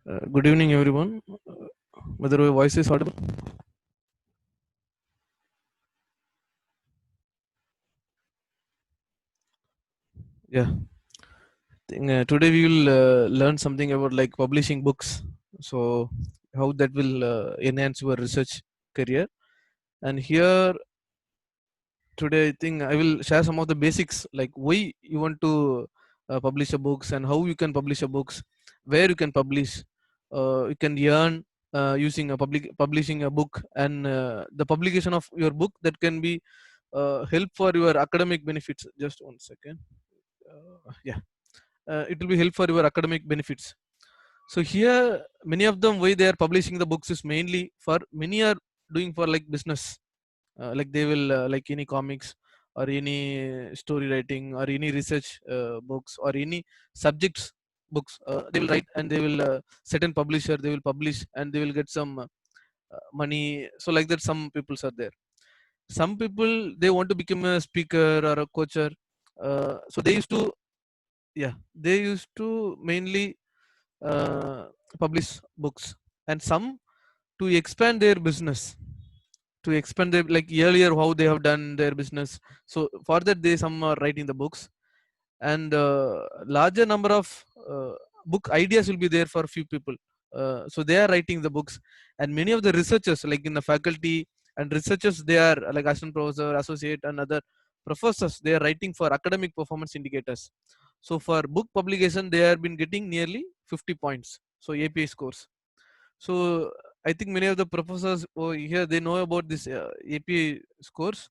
Good evening, everyone. Whether my voice is audible? Yeah. Today we will learn something about like publishing books. So how that will enhance your research career. And here today, I think I will share some of the basics, like why you want to publish a books and how you can publish a books, where you can publish. You can earn using a publishing a book, and the publication of your book that can be help for your academic benefits. Just one second. Yeah, it will be help for your academic benefits. So here, many of them why they are publishing the books is mainly for many are doing for like business, like they will like any comics or any story writing or any research books or any subjects books. They will write and they will certain publisher they will publish and they will get some money. So like that, some people are there. Some people they want to become a speaker or a coacher. So they used to, yeah, they used to mainly uh, publish books, and some to expand their business, to expand their like earlier how they have done their business. So for that they some are writing the books, and larger number of book ideas will be there for few people. So they are writing the books, and many of the researchers like in the faculty and researchers they are like assistant professor, associate, and other professors they are writing for academic performance indicators. So for book publication they have been getting nearly 50 points, so API scores. So I think many of the professors over here they know about this API scores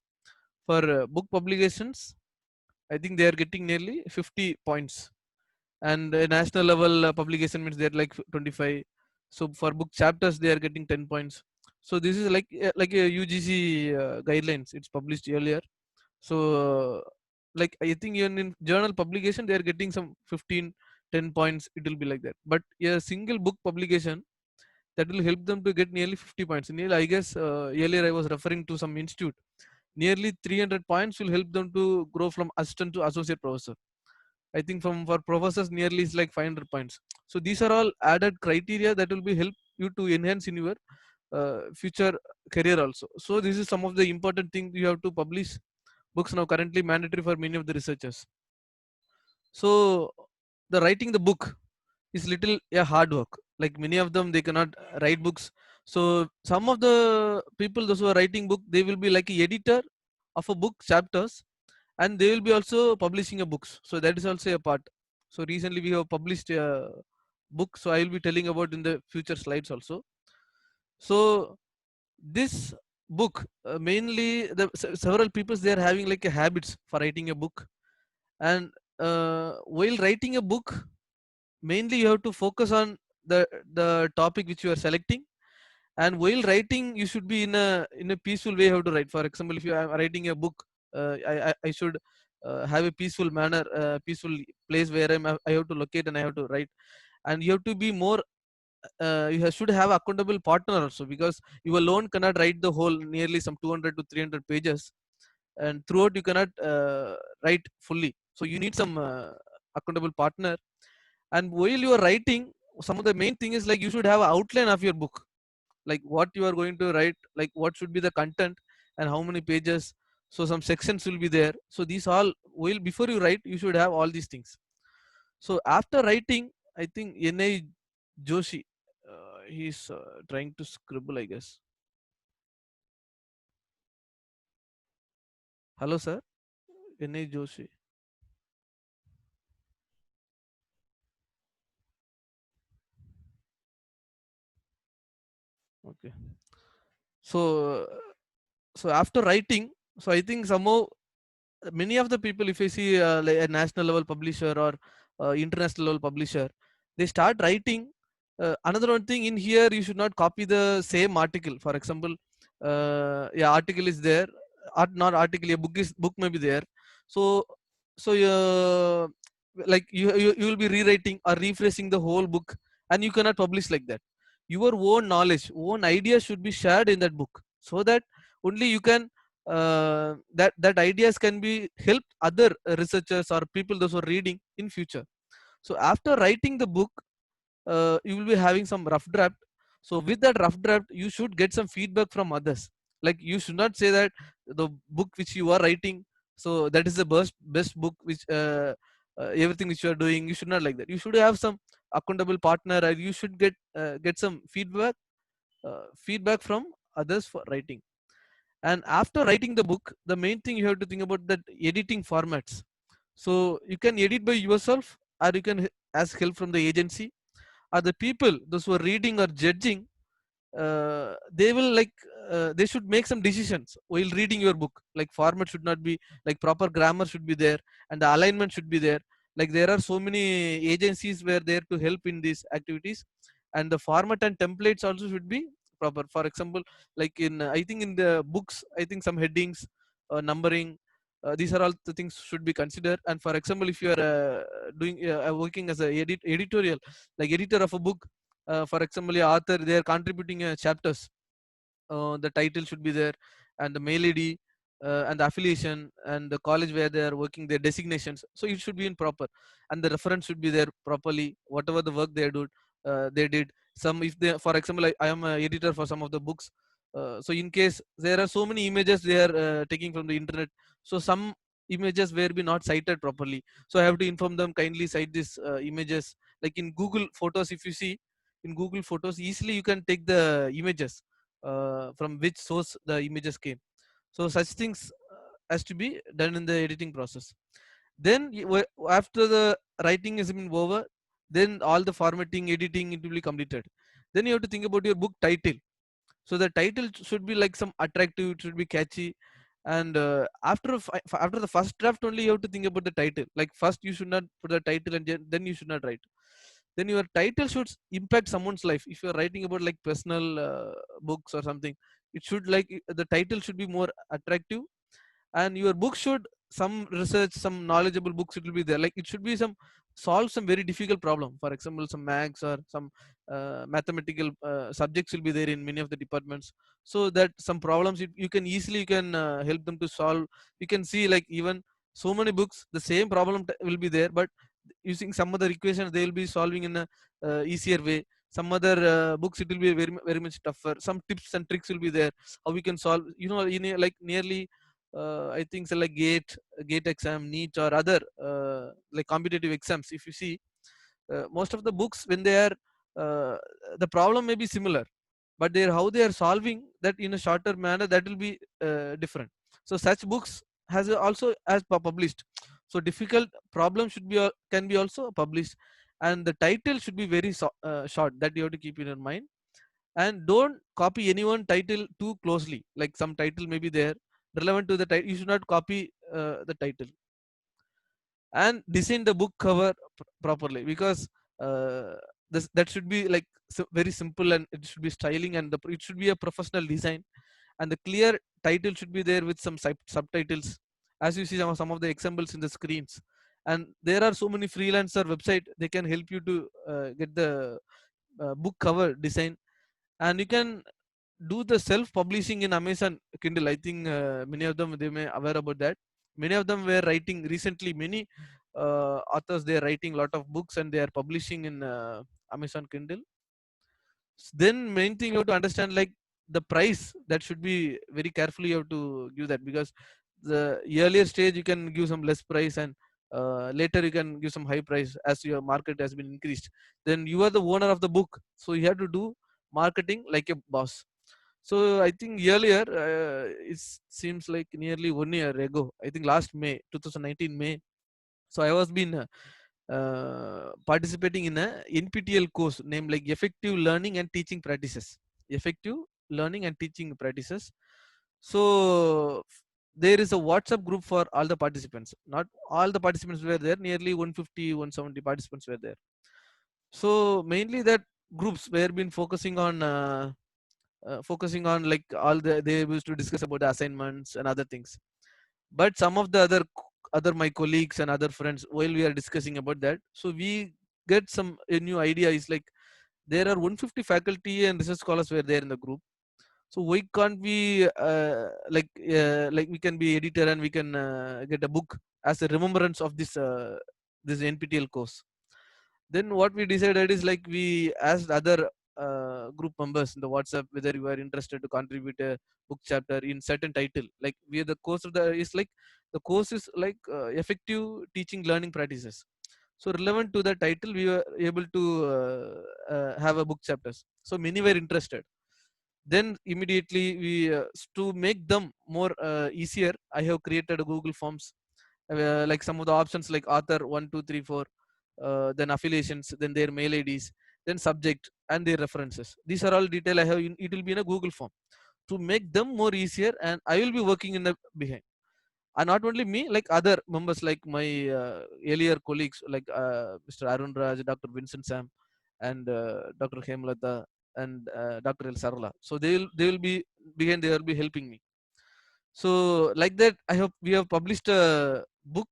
for book publications. I think they are getting nearly 50 points, and national level publication means they're like 25. So for book chapters they are getting 10 points. So this is like a UGC guidelines. It's published earlier. So like I think even in journal publication they are getting some 15, 10 points. It will be like that. But a single book publication that will help them to get nearly 50 points. Nearly, I guess earlier I was referring to some institute. Nearly 300 points will help them to grow from assistant to associate professor. I think from for professors nearly is like 500 points. So these are all added criteria that will be help you to enhance in your future career also. So this is some of the important thing you have to publish books now currently mandatory for many of the researchers. So the writing the book is little a hard work. Like many of them they cannot write books. So some of the people those who are writing book they will be like a editor of a book chapters, and they will be also publishing a books. So that is also a part. So recently we have published a book, so I will be telling about in the future slides also. So this book mainly several people they are having like a habits for writing a book, and while writing a book mainly you have to focus on the topic which you are selecting. And while writing you should be in a peaceful way how to write. For example, if you are writing a book, I should have a peaceful manner, peaceful place where I have to locate and I have to write. And you have to be more, should have accountable partner also, because you alone cannot write the whole nearly some 200 to 300 pages, and throughout you cannot write fully. So you need some accountable partner. And while you are writing, some of the main thing is like you should have an outline of your book, like what you are going to write, like what should be the content and how many pages. So some sections will be there. So these all, while before you write you should have all these things. So after writing, I think Na Joshi, he's trying to scribble, I guess. Hello sir. Na Joshi. Okay. So so after writing, so I think somehow many of the people, if I see like a national level publisher or international level publisher, they start writing. Another one thing in here, you should not copy the same article. For example, yeah, article is there, not article, a book is book may be there. So so like you will be rewriting or rephrasing the whole book, and you cannot publish like that. Your own knowledge, own ideas should be shared in that book, so that only you can that ideas can be helped other researchers or people those who are reading in future. So after writing the book, you will be having some rough draft. So with that rough draft, you should get some feedback from others. Like you should not say that the book which you are writing, so that is the best book which everything which you are doing. You should not like that. You should have some accountable partner, and you should get some feedback from others for writing. And after writing the book, the main thing you have to think about that editing formats. So you can edit by yourself, or you can ask help from the agency, or the people those who are reading or judging. They will like they should make some decisions while reading your book. Like format should not be like proper grammar should be there, and the alignment should be there. Like there are so many agencies were there to help in these activities, and the format and templates also should be proper. For example, like in I think in the books, I think some headings, numbering, these are all the things should be considered. And for example, if you are doing working as a editorial, like editor of a book, for example, the author they are contributing chapters, the title should be there, and the mail id, and the affiliation, and the college where they are working, their designations, so it should be in proper. And the reference should be there properly, whatever the work they did. Some, if they, for example, I am a editor for some of the books, so in case there are so many images they are taking from the internet, so some images were be not cited properly, so I have to inform them, kindly cite these images. Like in Google Photos, if you see, in Google Photos easily you can take the images from which source the images came. So such things has to be done in the editing process. Then after the writing has been over, then all the formatting, editing, it will be completed. Then you have to think about your book title. So the title should be like some attractive, it should be catchy. And after the first draft only, you have to think about the title. Like first you should not put the title, and then you should not write. Then your title should impact someone's life. If you're writing about like personal books or something, it should like the title should be more attractive. And your book should some research, some knowledgeable books, it will be there. Like it should be some solve some very difficult problem. For example, some maths or some mathematical subjects will be there in many of the departments, so that some problems you can easily you can help them to solve. You can see like even so many books, the same problem will be there, but using some other equations they will be solving in a easier way. Some other books it will be very much tougher. Some tips and tricks will be there, how we can solve, like nearly I think so like gate exam, NEET, or other like competitive exams. If you see, most of the books when they are uh, the problem may be similar, but they are how they are solving that in a shorter manner, that will be different. So such books has also as published. So difficult problem should be can be also published, and the title should be very short. That you have to keep in your mind. And don't copy anyone title too closely. Like some title may be there relevant to the title, you should not copy the title. And design the book cover properly, because uh, that should be like very simple, and it should be styling, and it should be a professional design. And the clear title should be there with some subtitles, as you see some of the examples in the screens. And there are so many freelancer website, they can help you to get the book cover design. And you can do the self publishing in Amazon Kindle. I think many of them they may aware about that. Many of them were writing recently, many authors they are writing a lot of books, and they are publishing in Amazon Kindle. Then main thing you have to understand, like the price, that should be very carefully you have to give that, because the earlier stage you can give some less price, and later you can give some high price as your market has been increased. Then you are the owner of the book, so you have to do marketing like a boss. So I think earlier, it seems like nearly 1 year ago, I think last May 2019 May. So I was been participating in a NPTEL course named like Effective Learning and Teaching Practices. Effective Learning and Teaching Practices. So there is a WhatsApp group for all the participants. Not all the participants were there. Nearly 150, 170 participants were there. So mainly that groups were been focusing on like all they used to discuss about the assignments and other things. But some of the other my colleagues and other friends, while we are discussing about that, so we get some a new idea is like there are 150 faculty and research scholars were there in the group. So why can't we like we can be editor, and we can get a book as a remembrance of this NPTEL course. Then what we decided is like we asked other group members in the WhatsApp whether you are interested to contribute a book chapter in certain title. Like we the course of the is like the course is like effective teaching learning practices. So relevant to the title, we were able to have a book chapters. So many were interested. Then immediately we to make them more easier, I have created a Google Forms, like some of the options like author 1 2 3 4, then affiliations, then their mail IDs, then subject and their references. These are all detail I have it will be in a Google Form to make them more easier, and I will be working in the behind. And not only me, like other members, like my earlier colleagues, like Mr. Arun Raj, Dr. Vincent Sam, and Dr. Hemlata, and Dr. El Sarla. So they will be behind, they will be helping me. So like that, I hope we have published a book.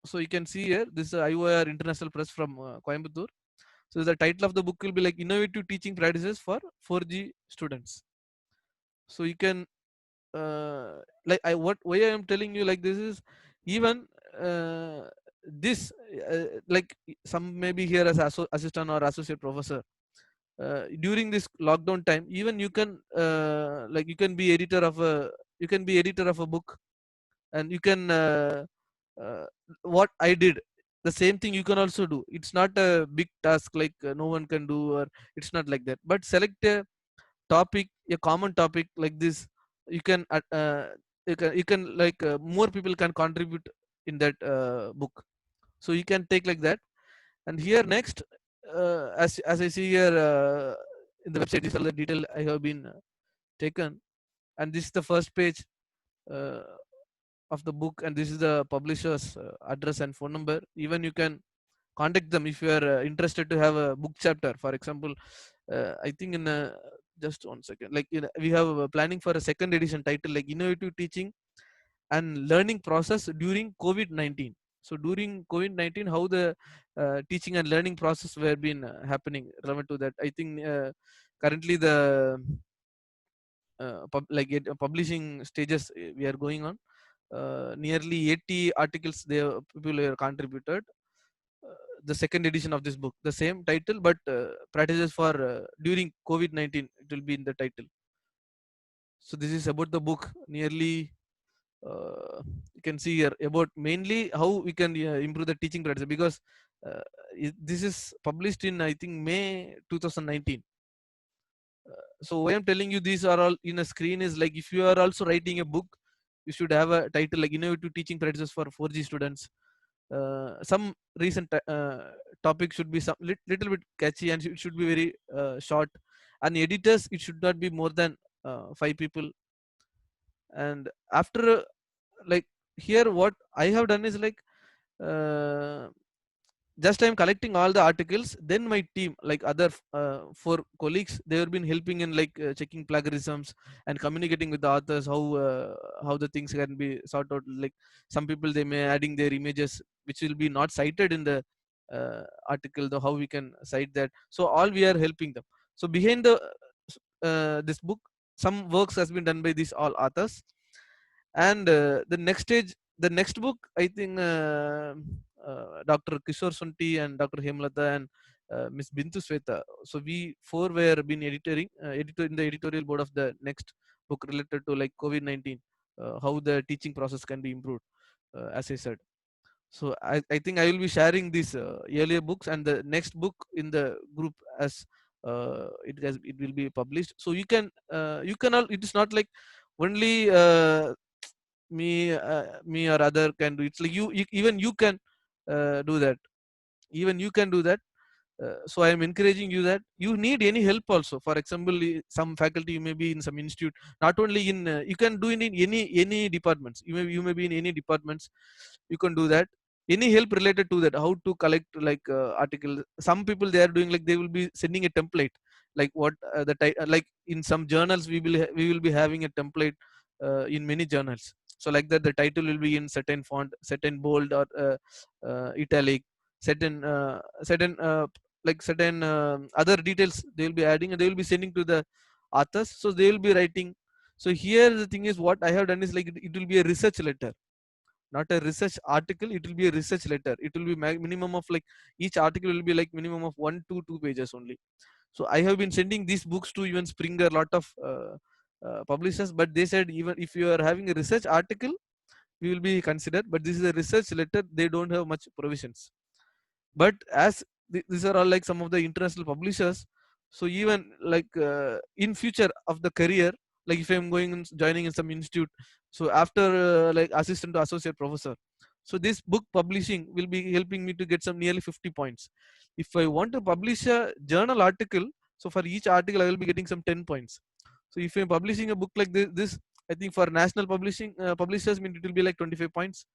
So you can see here, this is IOR International Press from Coimbatore. So the title of the book will be like Innovative Teaching Practices for 4G Students. So you can like I what why I am telling you like this is even uh, this like some may be here as assistant or associate professor. During this lockdown time, even you can like you can be editor of a book, and you can uh, what I did, the same thing you can also do. It's not a big task like no one can do, or it's not like that. But select a topic, a common topic like this. You can you can like more people can contribute in that book. So you can take like that. And here next, as I see here in the website, these are the detail I have been taken, and this is the first page uh, of the book, and this is the publisher's address and phone number. Even you can contact them if you are interested to have a book chapter. For example, I think in just 1 second, like we have planning for a second edition title like Innovative Teaching and Learning Process during COVID-19. So during COVID-19, how the teaching and learning process were been happening relevant to that. I think currently the publishing stages we are going on. Nearly 80 articles people have contributed. The second edition of this book, the same title, but practices for during COVID-19, it will be in the title. So this is about the book. Nearly you can see here about mainly how we can improve the teaching practice, because this is published in I think May 2019. So why I'm telling you these are all in a screen is like if you are also writing a book, you should have a title like Innovative Teaching Practices for 4G Students. Some recent topic should be some little bit catchy, and it should be very short. And editors, it should not be more than 5 people. And after like here, what I have done is like uh, just I'm collecting all the articles. Then my team, like other four colleagues, they have been helping in like checking plagiarisms and communicating with the authors how the things can be sorted out. Like some people they may adding their images which will be not cited in the article, though how we can cite that. So all we are helping them. So behind the this book, some works has been done by these all authors. And the next stage, the next book, I think Dr. Kishore Sunti and Dr. Hemlata and Miss Bintu Sweta, so we four were been editor in the editorial board of the next book related to like COVID-19, how the teaching process can be improved, as I said. So I think I will be sharing these earlier books and the next book in the group as it will be published. So you can all, it is not like only me or other can do. It's like even you can do that. Even you can do that. So I am encouraging you that you need any help also. For example, some faculty, you may be in some institute, not only in you can do it in any departments. You may be in any departments, you can do that. Any help related to that, how to collect like article. Some people they are doing like they will be sending a template, like what like in some journals we will be having a template in many journals. So like that the title will be in certain font, certain bold or italic, certain like certain other details they will be adding, and they will be sending to the authors, so they will be writing. So here the thing is what I have done is like it will be a research letter. not a research article. It will be a research letter. It will be minimum of like, each article will be like minimum of 1 to 2 pages only. So I have been sending these books to even Springer, lot of publishers, but they said even if you are having a research article, we will be considered, but this is a research letter, they don't have much provisions. But as these are all like some of the international publishers, so even like in future of the career, like if I'm going and joining in some institute, so after like assistant to associate professor, so this book publishing will be helping me to get some nearly 50 points. If I want to publish a journal article, so for each article I will be getting some 10 points. So if I'm publishing a book like this, I think for national publishing publishers, mean it will be like 25 points.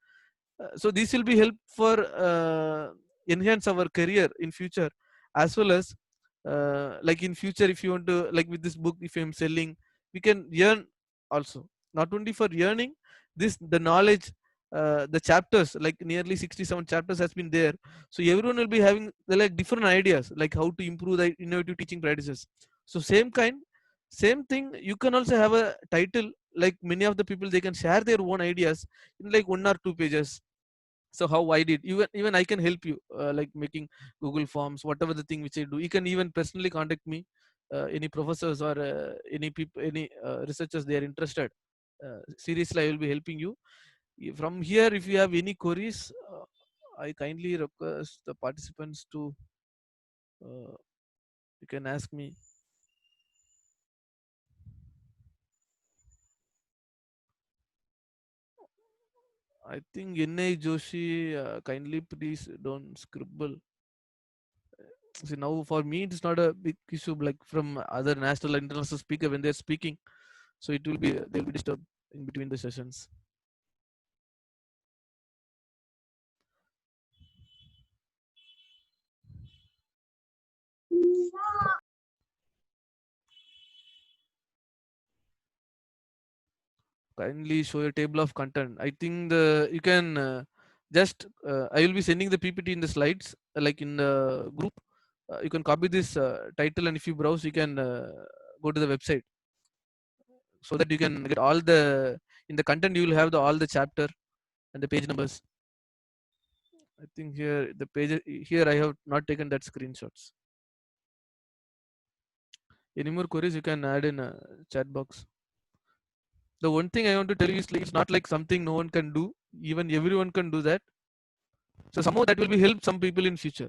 So this will be help for enhance our career in future, as well as like in future, if you want to, like with this book, if I'm selling, we can earn also. Not only for earning, this the knowledge, the chapters, like nearly 67 chapters has been there. So everyone will be having the like different ideas, like how to improve the innovative teaching practices. So same thing, you can also have a title, like many of the people, they can share their own ideas in like 1 or 2 pages. So how I did, even I can help you, like making Google Forms, whatever the thing which I do. You can even personally contact me, any professors or any people, any researchers, they are interested, seriously I will be helping you. From here, if you have any queries, I kindly request the participants to, you can ask me. I think N.A. Joshi, kindly please don't scribble. See, now for me it's not a big issue, like from other national and international speaker when they're speaking, so it will be, they'll be disturbed in between the sessions. Kindly show a table of content. I think the, you can just I will be sending the PPT in the slides, like in the group. You can copy this title, and if you browse, you can go to the website, so that you can get all the, in the content you will have the all the chapter and the page numbers. I think here the page, here I have not taken that screenshots. Any more queries, you can add in a chat box. The one thing I want to tell you is, like, it's not like something no one can do. Even everyone can do that. So somehow that will be help some people in future.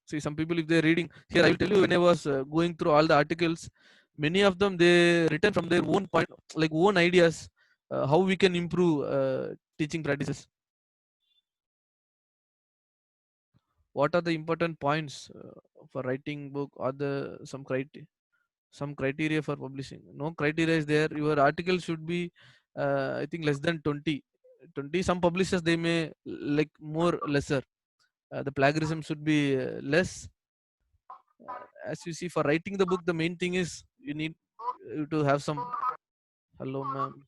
See, some people, if they're reading here, I will tell you, when I was going through all the articles, many of them they written from their own point, like own ideas, how we can improve teaching practices. What are the important points for writing book, or the some criteria for publishing? No criteria is there. Your article should be I think less than 20. Some publishers, they may like more lesser. The plagiarism should be less. As you see, for writing the book, the main thing is you need to have some. Hello ma'am,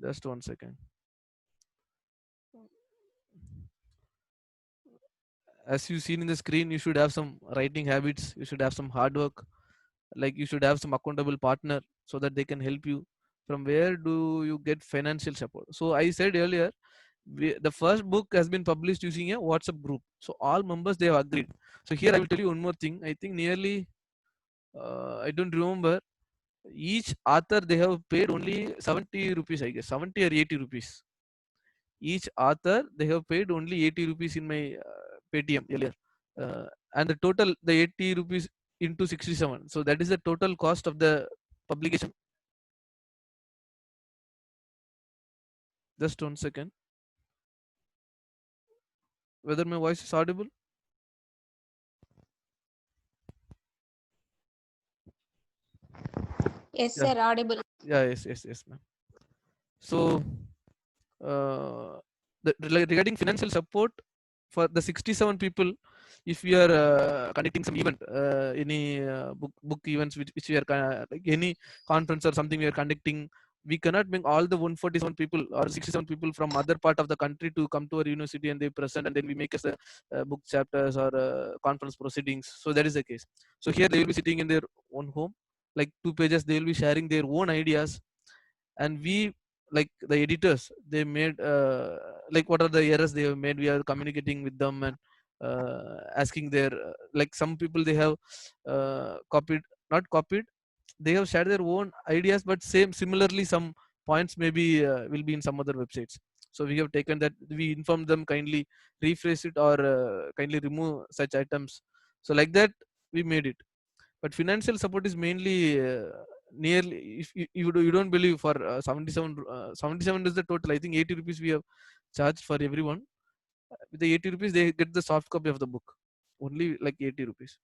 just 1 second. As you seen in the screen, you should have some writing habits, you should have some hard work, like you should have some accountable partner, so that they can help you. From where do you get financial support? So I said earlier, the first book has been published using a WhatsApp group, so all members, they have agreed. So here I will tell you one more thing. I think nearly I don't remember, each author, they have paid only 70 rupees, I guess 70 or 80 rupees. Each author, they have paid only 80 rupees in my Paytm earlier. And the total, the 80 rupees into 67, so that is the total cost of the publication. Just 1 second, whether my voice is audible. Yes, Yeah, sir, audible. yeah, yes ma'am. So uh, regarding financial support for the 67 people, if we are conducting some event, any book events, which we are like any conference or something we are conducting, we cannot bring all the 147 people or 67 people from other part of the country to come to our university and they present, and then we make us a, book chapters or conference proceedings. So that is the case. So here they will be sitting in their own home, like 2 pages, they will be sharing their own ideas. And we like the editors, they made like what are the errors they have made. We are communicating with them and asking their like some people they have copied, not copied, they have shared their own ideas, but same similarly some points maybe will be in some other websites. So we have taken that, we inform them kindly rephrase it or kindly remove such items. So like that we made it. But financial support is mainly nearly, if you don't believe, for 77 77 is the total. I think 80 rupees we have charged for everyone. With the 80 rupees they get the soft copy of the book, only like 80 rupees.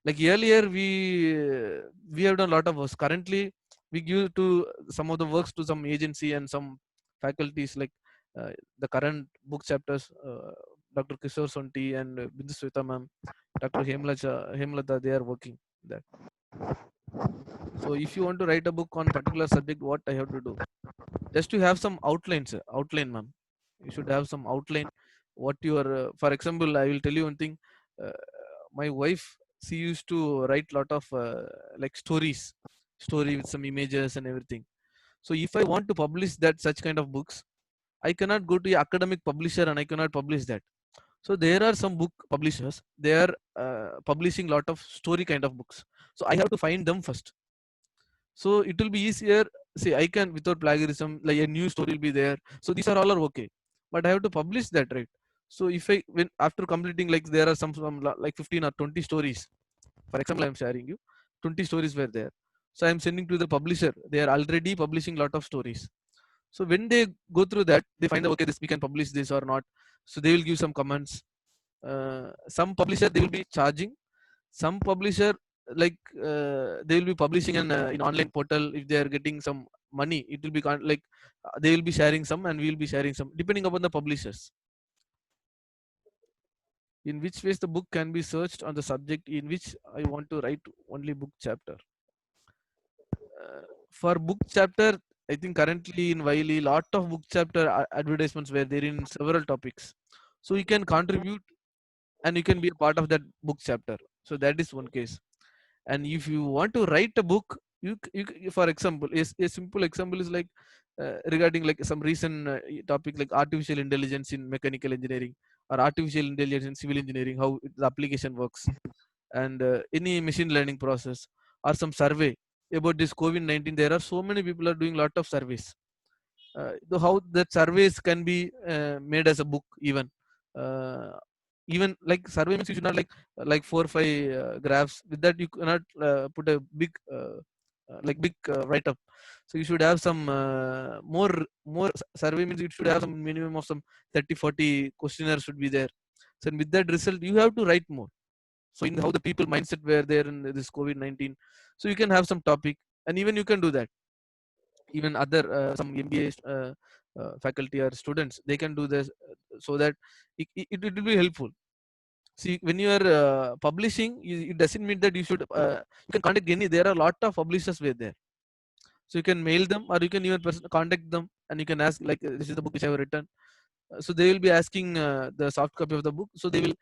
Like earlier we have done a lot of works. Currently we give to some of the works to some agency and some faculties, like uh, the current book chapters, Dr. Kishore Sonti and Bindu Sweta ma'am, Dr. Hemlata, they are working that. So if you want to write a book on particular subject, what I have to do? Just to have some outlines, outline, ma'am. You should have some outline. What you are, for example, I will tell you one thing. Uh, my wife, she used to write lot of like story with some images and everything. So if I want to publish that such kind of books, I cannot go to a academic publisher and I cannot publish that. So there are some book publishers. They are publishing lot of story kind of books. So I have to find them first. So it will be easier. See, I can without plagiarism, like a new story will be there. So these are all are okay, but I have to publish that, right? So if I, when after completing, like there are like 15 or 20 stories, for example, I'm sharing you 20 stories were there. So I'm sending to the publisher, they are already publishing lot of stories. So when they go through that, they find out, okay, this we can publish this or not. So they will give some comments. Some publisher they will be charging, some publisher, like they will be publishing in online portal. If they are getting some money, it will be like they will be sharing some and we will be sharing some, depending upon the publishers. In which ways the book can be searched on the subject in which I want to write only book chapter? For book chapter, I think currently in Wiley lot of book chapter advertisements were there in several topics. So you can contribute and you can be a part of that book chapter. So that is one case. And if you want to write a book, for example, a simple example is like regarding like some recent topic like artificial intelligence in mechanical engineering, or artificial intelligence in civil engineering, how the application works, and any machine learning process, or some survey about this COVID-19. There are so many people are doing lot of surveys. How that surveys can be made as a book even. uh, Even like survey means you should not like 4 or 5 graphs. With that you cannot put a big like big write up. So you should have some more survey means you should have some minimum of some 30 40 questionnaires should be there. So with that result you have to write more. So in how the people mindset were there in this COVID-19, so you can have some topic, and even you can do that. Even other some MBA faculty or students, they can do this, so that it will be helpful. See, when you are publishing, it doesn't mean that you should you can contact any, there are a lot of publishers were there. So you can mail them, or you can even contact them and you can ask like, this is the book which I have written. So they will be asking the soft copy of the book. So they will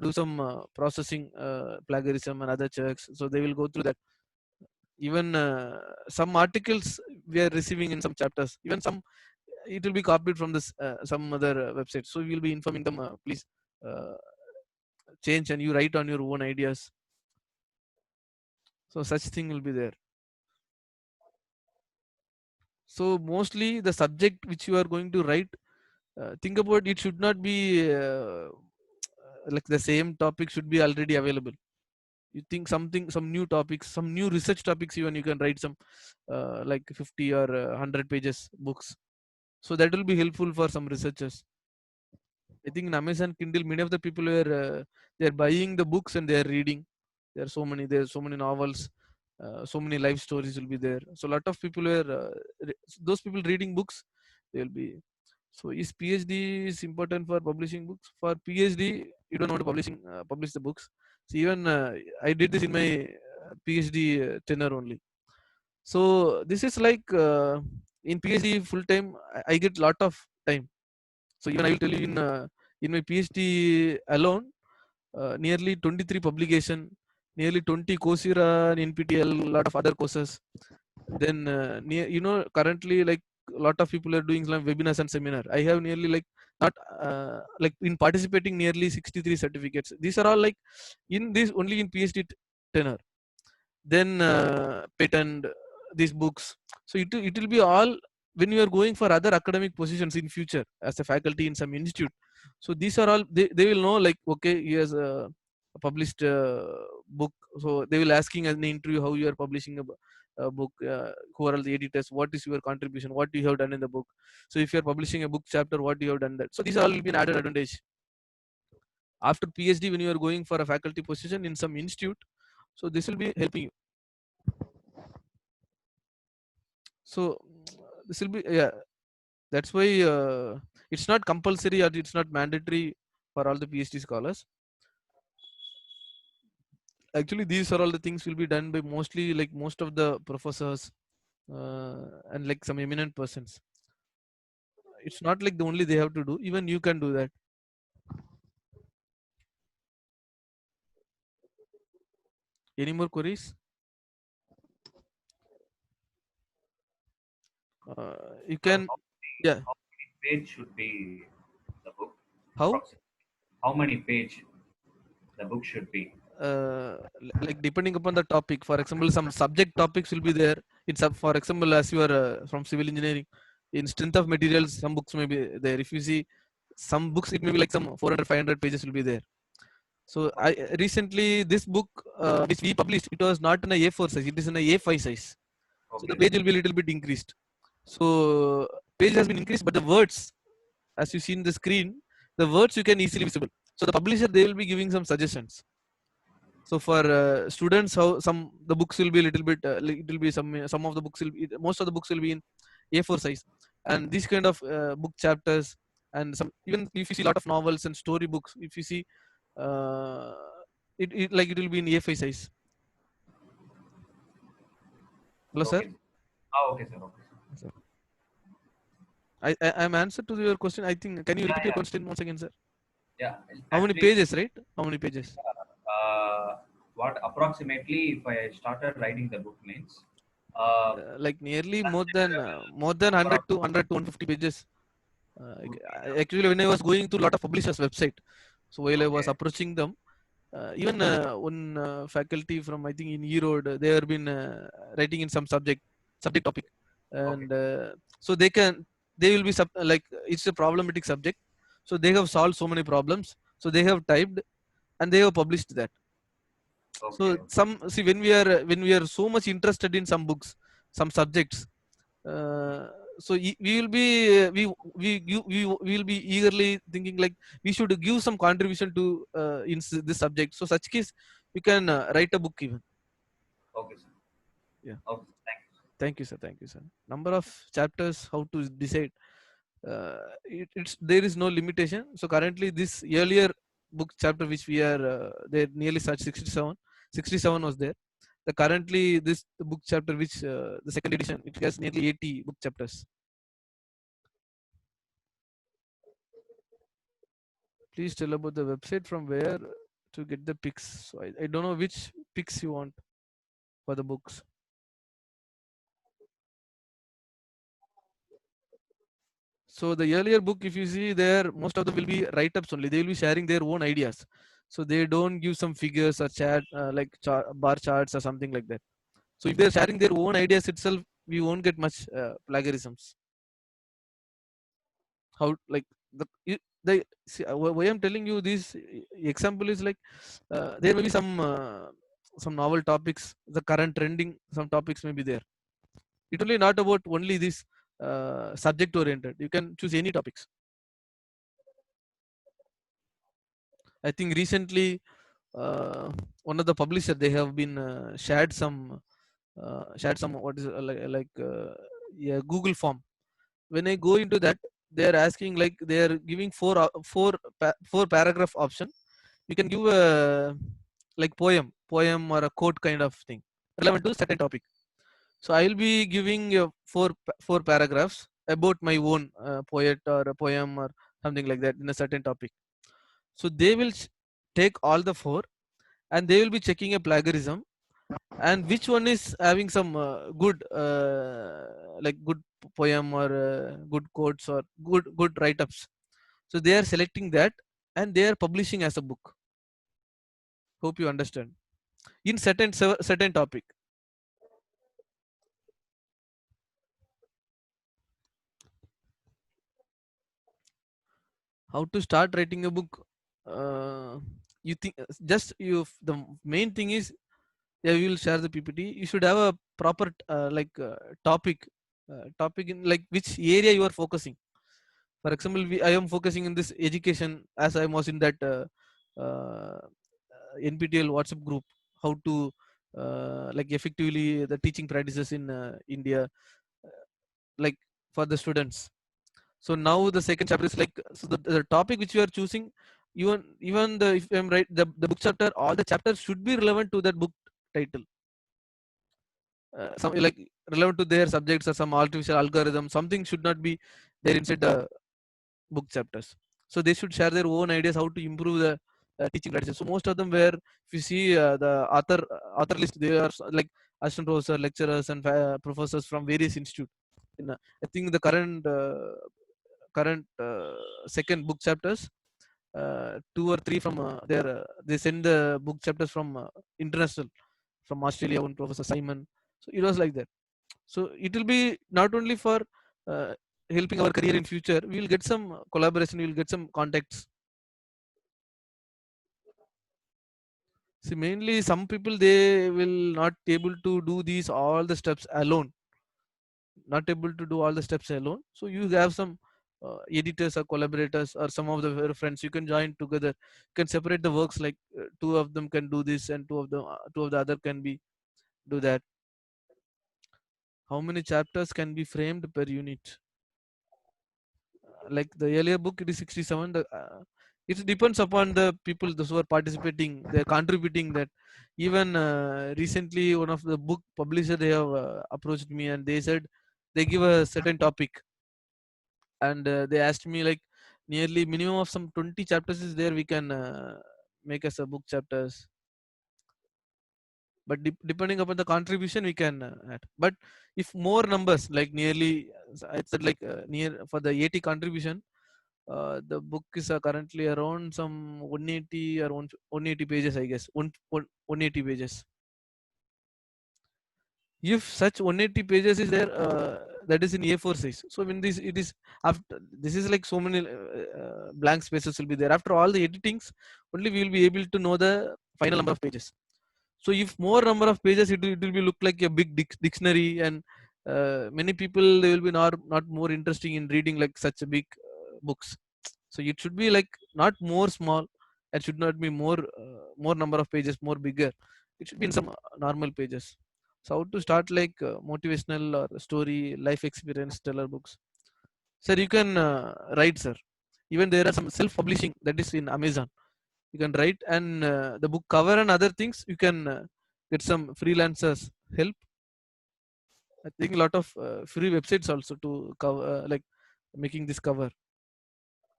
do some processing, plagiarism and other checks. So they will go through that. Even some articles we are receiving in some chapters, even some it will be copied from this some other website. So we will be informing them, please uh, change and you write on your own ideas. So such thing will be there. So mostly the subject which you are going to write, think about it should not be like the same topic should be already available. You think something, some new topics, some new research topics, even you can write some like 50 or 100 pages books. So that will be helpful for some researchers. I think in Amazon Kindle, many of the people were they are buying the books and they are reading. There are so many novels, so many life stories will be there. So a lot of people were those people reading books, they will be. So is PhD is important for publishing books? For PhD, you don't want to publish the books. So even I did this in my PhD tenure only. So this is like in PhD full time, I get lot of time. So even I will tell you in my PhD alone, nearly 23 publication, nearly 20 Coursera and NPTEL, lot of other courses. Then currently like a lot of people are doing some webinars and seminar. I have nearly like not like in participating nearly 63 certificates. These are all like in this only in PhD tenor. Then patent these books. So it will be all when you are going for other academic positions in future as a faculty in some institute. So these are all they will know like okay, he has a published book. So they will asking in the interview how you are publishing a book, who are all the editors, what is your contribution, what you have done in the book. So if you are publishing a book chapter, what you have done that. So these all will be an added advantage after PhD when you are going for a faculty position in some institute. So this will be helping you. So this will be, yeah, that's why it's not compulsory or it's not mandatory for all the PhD scholars. Actually these are all the things will be done by mostly like most of the professors and like some eminent persons. It's not like the only they have to do, even you can do that. Any more queries? You Sir, can, yeah. how many page should be the book? How Approximately. How many page the book should be? like depending upon the topic, for example some subject topics will be there. It's up, for example, as you are from civil engineering, in strength of materials some books may be there. If you see some books it may be like some 400 500 pages will be there. So I Okay. recently this book which we published, it was not in a A4 size, it is in a A5 size. So the Okay. page will be a little bit increased. So page has been increased, but the words, as you see in the screen, the words you can easily visible. So the publisher they will be giving some suggestions. So for students, how some the books will be a little bit, it will be some of the books will be, most of the books will be in A4 size, and these kind of book chapters, and some even if you see a lot of novels and story books, if you see, uh, it like it will be in A5 size. Hello, sir. Okay. Ah, okay, sir. Okay, sir. Sir. I'm answered to your question. I think. Can you Yeah, repeat your yeah, question once again, sir? yeah. How many Actually, pages, right? How many pages? what approximately if I started writing the book means, Like nearly subject level more than 100 approx. to 100 to 150 pages. Would be Actually, when I was going to a lot of publishers' website, so while I was okay. approaching them, even one faculty from I think in Erode, they have been writing in some subject topic, Okay. and so they will be like it's a problematic subject, so they have solved so many problems, so they have typed and they have published that. So Okay. Okay. some see when we are so much interested in some books, some subjects, uh, so we will be we will be eagerly thinking like we should give some contribution to this subject. So such case you can write a book even. Okay, sir. Yeah. Okay. Thank you. Thank you, sir. Thank you, sir. Number of chapters, how to decide? It's there is no limitation. So currently, this earlier book chapter which we are there nearly such 67, 67 was there. The currently this book chapter which the second edition, it has nearly 80 book chapters. Please tell about the website from where to get the pics. So I don't know which pics you want for the books. So the earlier book, if you see there, most of them will be write-ups only. They will be sharing their own ideas. So they don't give some figures or chat like bar charts or something like that. So if they're sharing their own ideas itself, we won't get much plagiarisms. How like the see, why I'm telling you this example is like there may be some novel topics, the current trending some topics may be there. It only not about only this subject oriented. You can choose any topics. I think recently one of the publisher they have been shared some what is like yeah, Google form. When I go into that, they are asking like they are giving four paragraph option. You can give a like poem or a quote kind of thing relevant to certain topic. So I will be giving four paragraphs about my own poet or a poem or something like that in a certain topic. So they will take all the four and they will be checking a plagiarism and which one is having some good like good poem or good quotes or good write-ups. So they are selecting that and they are publishing as a book. Hope you understand. In certain topic. How to start writing a book? Uh, you think just you the main thing is, yeah, we will share the PPT. You should have a proper topic in like which area you are focusing. For example, I am focusing in this education as I was in that uh, NPTEL WhatsApp group. How to like effectively the teaching practices in India, like for the students. So now the second chapter is like, so the topic which you are choosing, even the, if I'm right, the book chapter, all the chapters should be relevant to that book title. Some like relevant to their subjects or some artificial algorithm, something should not be there inside the book chapters. So they should share their own ideas how to improve the teaching practices. So most of them were, if you see the author list, they are like assistant professor, lecturers, and professors from various institute. I think the current second book chapters, two or three from their they send the book chapters from international, from Australia, one Professor Simon. So it was like that. So it will be not only for uh, helping our career in future, we will get some collaboration, we will get some contacts. See, mainly some people, they will not able to do these all the steps alone, not able to do all the steps alone. So you have some editors or collaborators or some of the friends, you can join together, you can separate the works, like two of them can do this and two of the other can be do that. How many chapters can be framed per unit? Like the earlier book, it is 67. It depends upon the people, those who are participating, they're contributing that. Even recently, one of the book publisher, they have approached me and they said they give a certain topic, and they asked me like nearly minimum of some 20 chapters is there, we can make as a book chapters. But depending upon the contribution, we can add. But if more numbers, like nearly, I said like near for the 80 contribution, the book is currently around some 180 or 180 pages, I guess. 180 pages. If such 180 pages is there, that is in A4 size. So when this it is after, this is like so many blank spaces will be there. After all the editings, only we will be able to know the final number of pages. So if more number of pages, it will be look like a big dictionary, and many people, they will be not more interesting in reading like such a big books. So it should be like not more small, it should not be more number of pages, more bigger. It should be in some normal pages. So how to start like motivational or story life experience teller books? Sir, you can write, sir. Even there are some self publishing that is in Amazon, you can write, and the book cover and other things you can get some freelancers help. I think a lot of free websites also to cover like making this cover.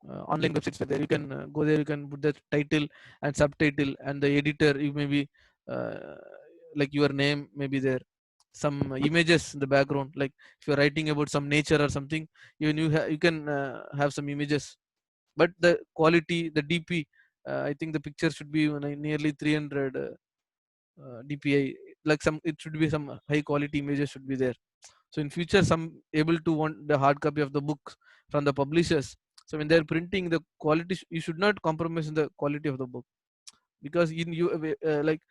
Online websites were there, you can go there, you can put the title and subtitle, and the editor, you may be uh, like your name may be there, some images in the background, like if you're writing about some nature or something, even you can have some images. But the quality, the DP, I think the picture should be nearly 300 DPI, like some, it should be some high quality images should be there. So in future, some able to want the hard copy of the book from the publishers. So when they're printing the quality, you should not compromise in the quality of the book, because in you like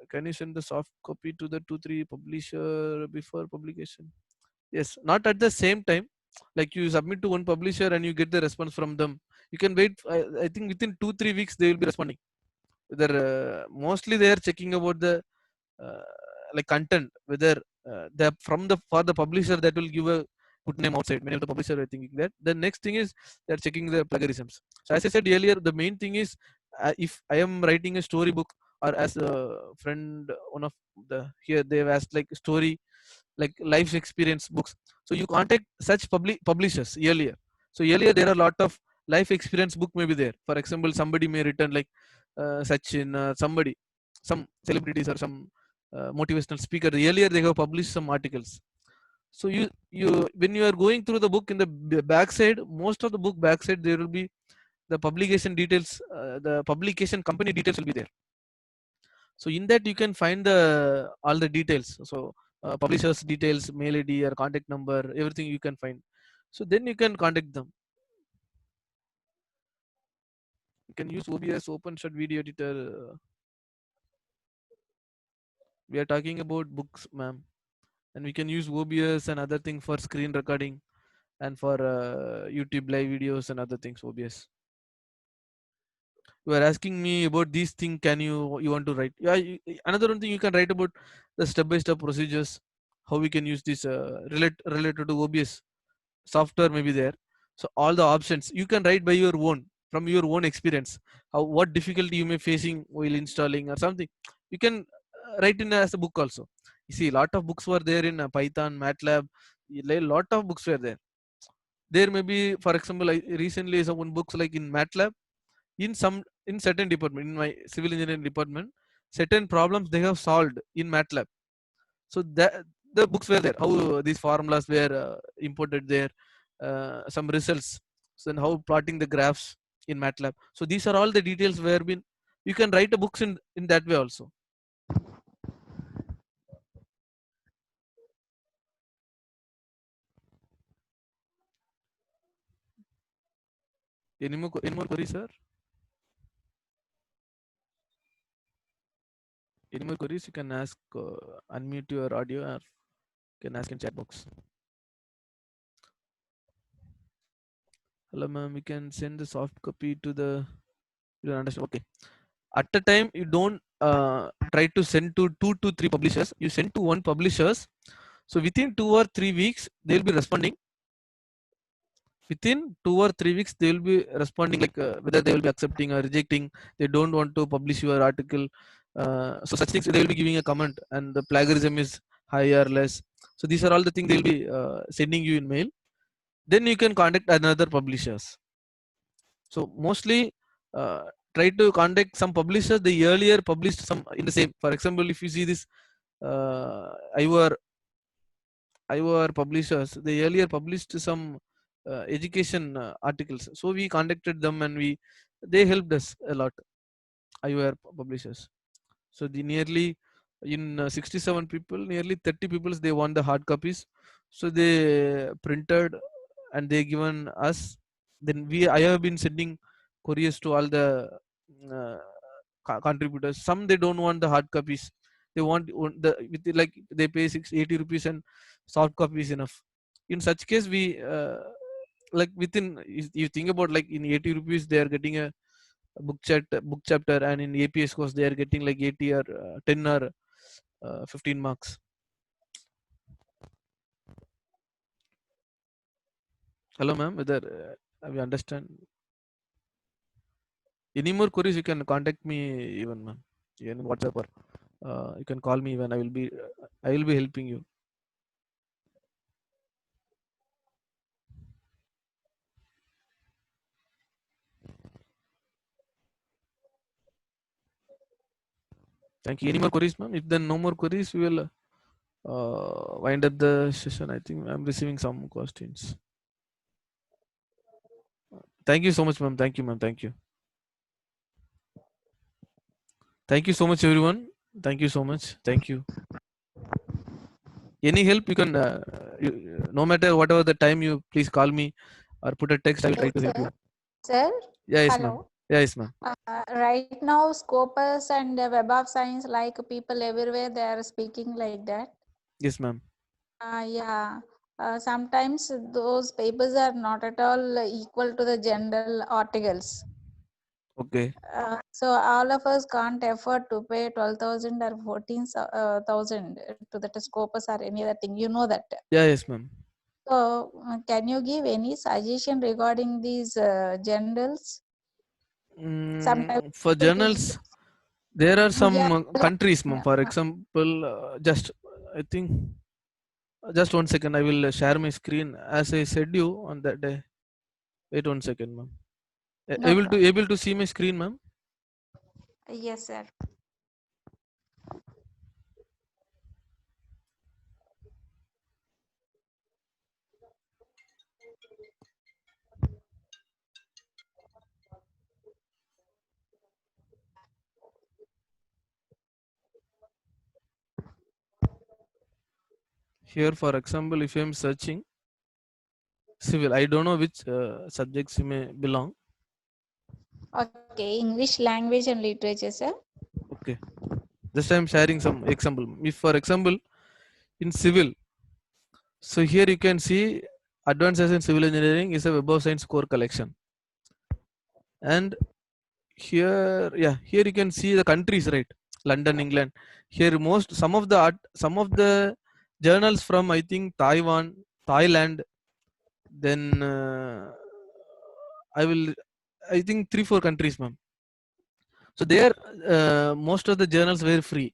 can you send the soft copy to the 2 3 publisher before publication? Yes, not at the same time. Like you submit to one publisher and you get the response from them, you can wait. I think within 2 3 weeks they will be responding. Whether mostly they are checking about the uh, like content, whether the from the for the publisher, that will give a good name outside. Many of the publisher are thinking that. The next thing is they're checking the plagiarisms. So as I said earlier, the main thing is, if I am writing a story book, or as a friend, one of the here they've asked like story, like life experience books. So you contact such publishers earlier. So earlier there are a lot of life experience book may be there. For example, somebody may return like Sachin, somebody, some celebrities or some motivational speaker. Earlier they have published some articles. So you when you are going through the book in the back side, most of the book back side there will be the publication details, the publication company details will be there. So in that you can find the all the details. So publishers details, mail ID or contact number, everything you can find. So then you can contact them. You can use OBS, OpenShot Video Editor. We are talking about books, ma'am, and we can use OBS and other thing for screen recording and for YouTube live videos and other things. OBS. You are asking me about these things. Can you want to write? Yeah. Another one thing you can write about the step-by-step procedures. How we can use this related to OBS software may be there. So all the options you can write by your own from your own experience. How what difficulty you may facing while installing or something. You can write in as a book also. You see, a lot of books were there in Python, MATLAB. A lot of books were there. There may be, for example, I recently some one books like in MATLAB in some in certain department in my civil engineering department, certain problems they have solved in MATLAB. So that the books were there, how these formulas were imported there, some results, so then how plotting the graphs in MATLAB. So these are all the details where been you can write a books in that way also. Any more queries, sir? Any more queries? You can ask, unmute your audio, or you can ask in chat box. Hello, ma'am. We can send the soft copy to the. You don't understand? Okay. At the time, you don't try to send to 2 to 3 publishers. You send to one publishers. So within 2 or 3 weeks, they'll be responding. Within 2 or 3 weeks, they will be responding like whether they will be accepting or rejecting. They don't want to publish your article. So such things they will be giving a comment, and the plagiarism is high or less. So these are all the things they'll be sending you in mail. Then you can contact another publishers. So mostly try to contact some publishers they earlier published some in the same. For example, if you see this IOR publishers, they earlier published some education articles. So we contacted them and they helped us a lot. IOR publishers. So the nearly in 67 people, nearly 30 people they want the hard copies. So they printed and they given us. Then I have been sending couriers to all the uh, contributors. Some they don't want the hard copies. They want the with like they pay 680 rupees and soft copy is enough. In such case, we like within you think about like in 80 rupees they are getting a book chapter, and in APS course they are getting like 80 or 10 or 15 marks. Hello, ma'am. Whether we understand any more queries, you can contact me even, ma'am. Even WhatsApp or you can call me when I will be helping you. Thank you. Any more queries, ma'am? If then no more queries, we will wind up the session. I think I'm receiving some questions. Thank you so much, ma'am. Thank you, ma'am. Thank you. Thank you so much, everyone. Thank you so much. Thank you. Any help you can, no matter whatever the time you please call me or put a text. I will try to help you. Sir, Yeah, yes, ma'am. hello. Yeah, yes, ma'am. Right now, Scopus and Web of Science, like people everywhere, they are speaking like that. Yes, ma'am. Yeah. Sometimes those papers are not at all equal to the general articles. Okay. So all of us can't afford to pay 12,000 or 14,000 to the Scopus or any other thing. You know that. Yeah, yes, ma'am. So can you give any suggestion regarding these journals? Sometimes For journals, there are some yeah, countries, ma'am. For example, just I think just 1 second. I will share my screen as I said you on that day. Wait 1 second, ma'am. no problem. Able to see my screen, ma'am? Yes, sir. here for example, if I am searching civil, I don't know which subjects you may belong. Okay, English language and literature, sir. Okay, just I am sharing some example. If for example in civil, so here you can see advances in civil engineering is a Web of Science core collection, and here, yeah, here you can see the countries, right? London, England. Here some of the journals from, I think, Taiwan, Thailand, then I will, I think 3 4 countries, ma'am. So there, most of the journals were free.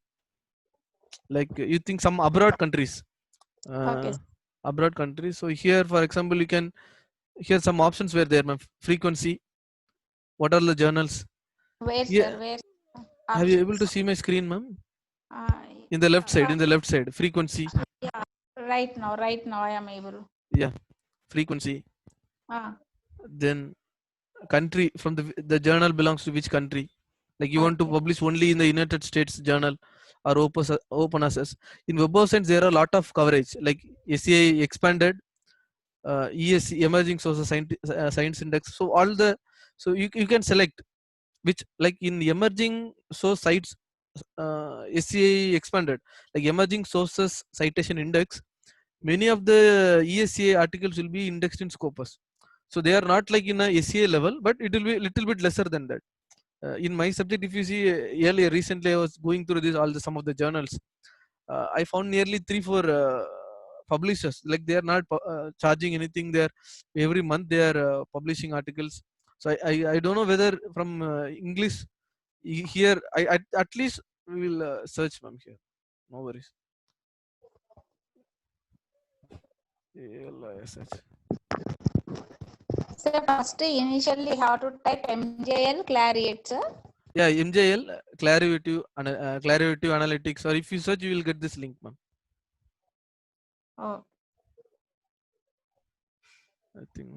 Like you think some abroad countries, Okay. uh, abroad countries. So here, for example, you can, here some options were there, ma'am. Frequency. What are the journals? Where, Yeah, sir? Where? have you able to Options. see my screen, ma'am? Uh, In the left side, in the left side, frequency. yeah. Right now, I am able. Yeah, frequency. Ah, Then country, from the journal belongs to which country. Like you want to okay. publish only in the United States journal or open access. In Web of Science there are a lot of coverage, like SCI expanded, ESC, emerging sources, science index. So all the, so you can select which, like in emerging source sites, SCI expanded, like emerging sources citation index. Many of the ESCA articles will be indexed in Scopus. So they are not like in a SCA level, but it will be a little bit lesser than that. In my subject, if you see, earlier recently I was going through this all the some of the journals. I found nearly 3 4 publishers, like they are not charging anything. They are every month they are publishing articles. So I don't know whether from English here at least we will search from here. No worries. LISH. Sir, first initially how to type MJL Clariate, sir. Yeah, MJL, Clarivative Analytics, or if you search, you will get this link, ma'am. Oh, I think.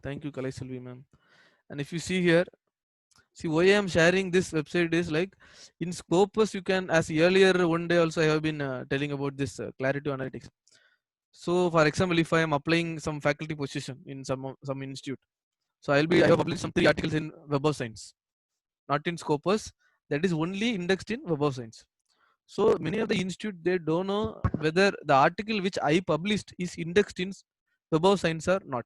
Thank you, Kalai Selvi, ma'am. And if you see here, see why I am sharing this website is like in Scopus, you can, as earlier one day also I have been telling about this Clarity Analytics. So, for example, if I am applying some faculty position in some institute, so I have published some 3 articles in Web of Science, not in Scopus. That is only indexed in Web of Science. So many of the institute, they don't know whether the article which I published is indexed in Web of Science or not.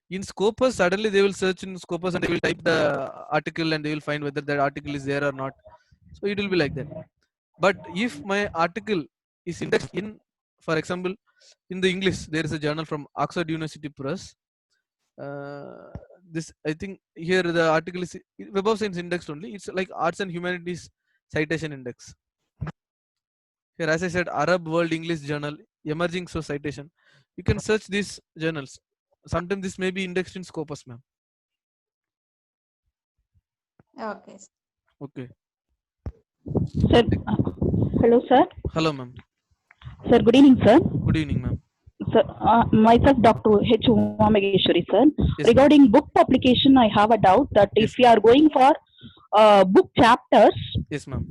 In Scopus, suddenly they will search in Scopus and they will type the article and they will find whether that article is there or not. So it will be like that. But if my article is indexed in, for example, in the English, there is a journal from Oxford University Press. This, I think, here the article is Web of Science indexed only. It's like Arts and Humanities Citation Index. Here, as I said, Arab World English Journal, Emerging Source Citation. You can search these journals. Sometimes this may be indexed in Scopus, ma'am. okay. Okay. Sir, hello, sir. Hello, ma'am. Sir, good evening, sir. Good evening, ma'am. Sir, myself, Dr. H. Umamageshwari, sir. Yes, Regarding book publication, I have a doubt that Yes. if we are going for book chapters, yes, ma'am.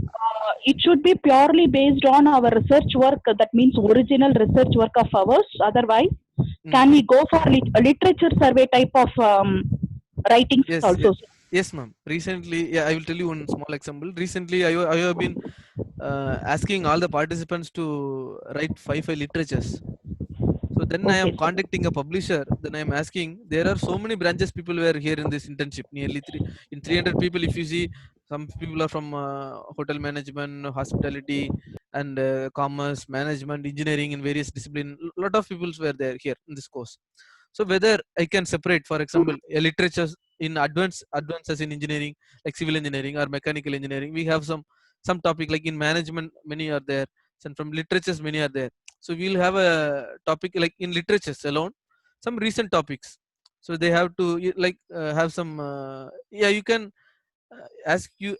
it should be purely based on our research work. That means original research work of ours. Otherwise, can we go for a literature survey type of writings Yes, also? yes. Yes, ma'am. Recently, yeah, I will tell you one small example. Recently, I have been asking all the participants to write 5 literatures. So then I am Okay, sir. contacting a publisher. Then I am asking. There are so many branches people were here in this internship. Nearly 300 people. If you see, some people are from hotel management, hospitality, and commerce, management, engineering, in various disciplines. Lot of people were there here in this course. So whether I can separate, for example, a literature in advances in engineering, like civil engineering or mechanical engineering, we have some topic like in management, many are there, and from literatures many are there. So we'll have a topic like in literatures alone, some recent topics. So they have to like have some yeah, you can as you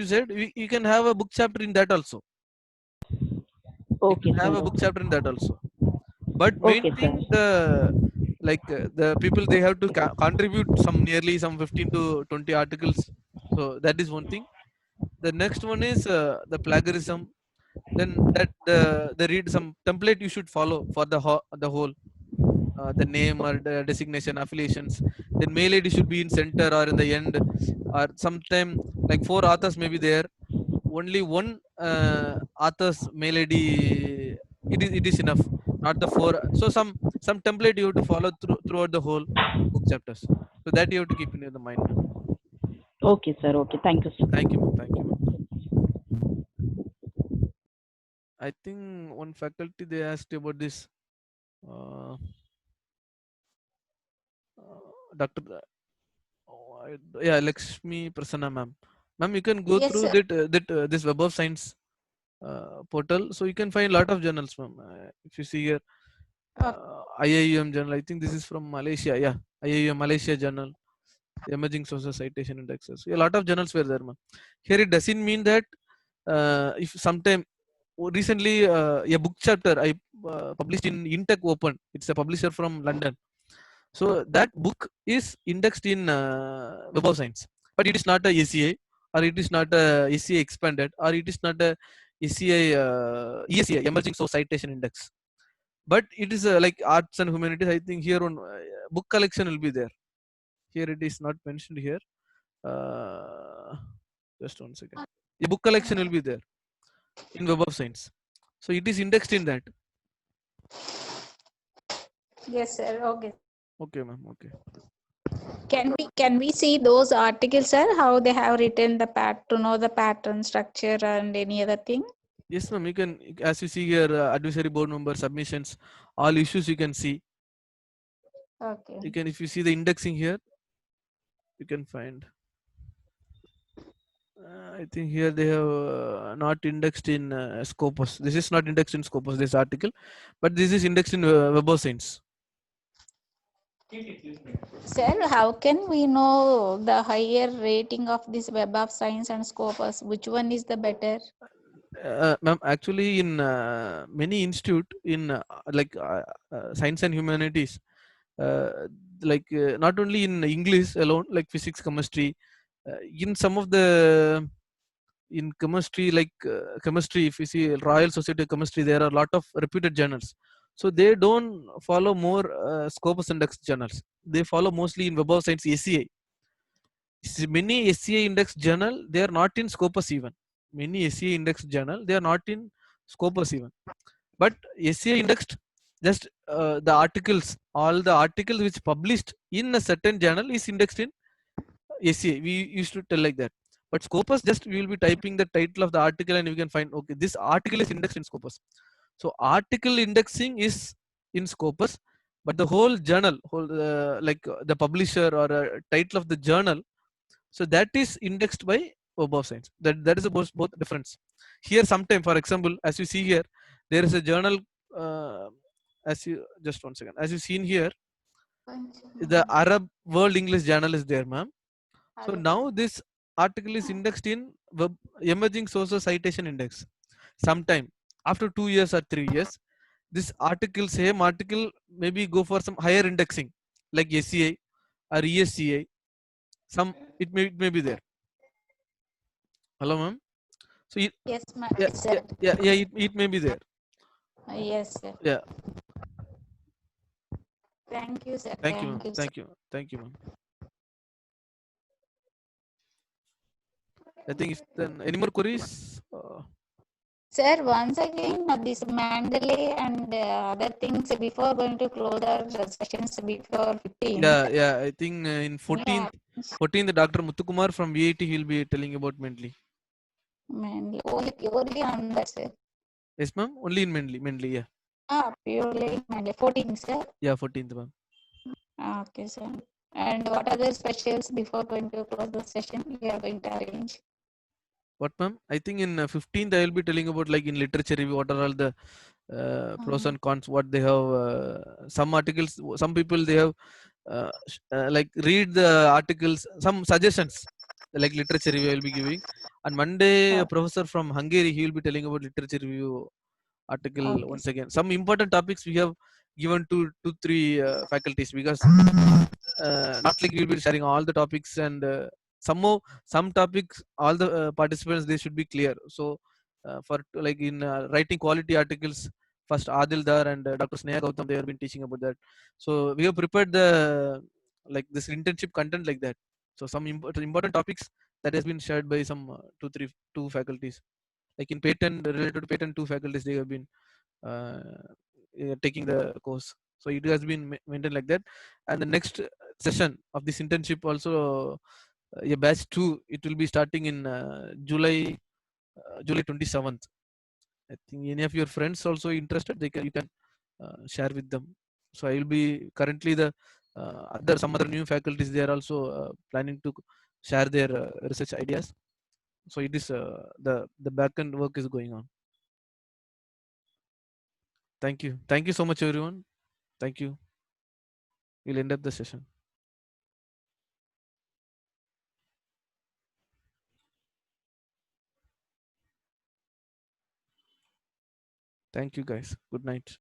said, you can have a book chapter in that also. You Okay, can have sir. a book chapter in that also. But main Okay, thing, sir. the people, they have to contribute some nearly some 15 to 20 articles. So that is one thing. The next one is the plagiarism. Then that the read some template you should follow for the whole the name or the designation affiliations. Then mail ID should be in center or in the end, or sometime like four authors may be there. Only one author's mail ID it is enough, not the four. So some template you have to follow throughout the whole book chapters. So that you have to keep in the mind, ma'am. Okay, sir. Okay. Thank you, sir. Thank you, ma'am. Thank you, ma'am. I think one faculty they asked about this. Uh, Dr. Yeah, Lakshmi Prasanna, ma'am. Ma'am, you can go Yes, through sir. this Web of Science portal, so you can find a lot of journals, ma'am. If you see here, IIUM journal. I think this is from Malaysia. Yeah, IIUM Malaysia journal, Emerging Sources Citation Indexes. A lot of journals were there, ma'am. Here it doesn't mean that if sometime recently a book chapter I published in Intech Open. It's a publisher from London. So that book is indexed in Web of Science, but it is not a ACI, or it is not a ACI expanded, or it is not a ACI ESCI Emerging Source Citation Index. But it is like arts and humanities. I think here on book collection will be there. Here it is not mentioned here. Just 1 second. The book collection will be there in Web of Science. So it is indexed in that. Yes, sir. Okay. Okay, ma'am. Okay. Can we see those articles, sir? How they have written the to know the pattern structure and any other thing? Yes, ma'am. You can, as you see here, advisory board member submissions, all issues you can see. Okay. You can, if you see the indexing here, you can find. I think here they have not indexed in Scopus. This is not indexed in Scopus, this article, but this is indexed in Web of Science. Sir, how can we know the higher rating of this Web of Science and Scopus? Which one is the better? Ma'am, actually in many institute in science and humanities, not only in English alone, like physics, chemistry, in some of the in chemistry, chemistry, if you see Royal Society of Chemistry, there are a lot of reputed journals. So they don't follow more Scopus index journals. They follow mostly in Web of Science ACI. Many SCI index journal, they are not in Scopus even. Many SCI index journal, they are not in Scopus even. But SCI indexed, just the articles, all the articles which published in a certain journal is indexed in ACI. We used to tell like that. But Scopus, just we will be typing the title of the article and we can find, okay, this article is indexed in Scopus. So article indexing is in Scopus, but the whole journal, the publisher or title of the journal, so that is indexed by Web of Science. That is both difference. Here, sometime, for example, as you see here, there is a journal. As you just 1 second, as you seen here, the Arab World English Journal is there, ma'am. So now this article is indexed in Web Emerging Sources Citation Index. Sometime after 2 years or 3 years, this article, same article, maybe go for some higher indexing like SCI or ESCI. It may be there. Hello, ma'am. So yes, ma'am. It may be there. Yes, sir. Yeah. Thank you, sir. Thank you, ma'am. sir. Thank you, ma'am. I think if then any more queries? Sir, once again, this Mandalay and other things before going to close our sessions before 15. Yeah. I think in 14th, Dr. Muthukumar from VIT he will be telling about Mendeley. Mainly, only on that, sir. Yes, ma'am. Only in Mendeley, yeah. Purely Mandalay. 14th, sir. Yeah, 14th, ma'am. Okay, sir. And what other specials before going to close the session we are going to arrange? What, ma'am? I think in 15th I will be telling about like in literature review, what are all the pros and cons, what they have. Some articles, some people they have like read the articles, some suggestions like literature review I will be giving. On Monday, a professor from Hungary, he will be telling about literature review article once again. Some important topics we have given to 2-3 faculties, because not like we will be sharing all the topics and some topics all the participants they should be clear. So for like in writing quality articles, first Adil Dar and Dr. Sneha Gautam, they have been teaching about that. So we have prepared the like this internship content like that. So some important topics that has been shared by some two faculties, like in patent, related to patent, two faculties they have been uh, taking the course. So it has been maintained like that. And the next session of this internship also, a batch 2, it will be starting in July 27th. I think any of your friends also interested, you can share with them. So I will be currently the some other new faculties, they are also planning to share their research ideas. So it is the back end work is going on. Thank you so much everyone. Thank you. We'll end up the session. Thank you guys. Good night.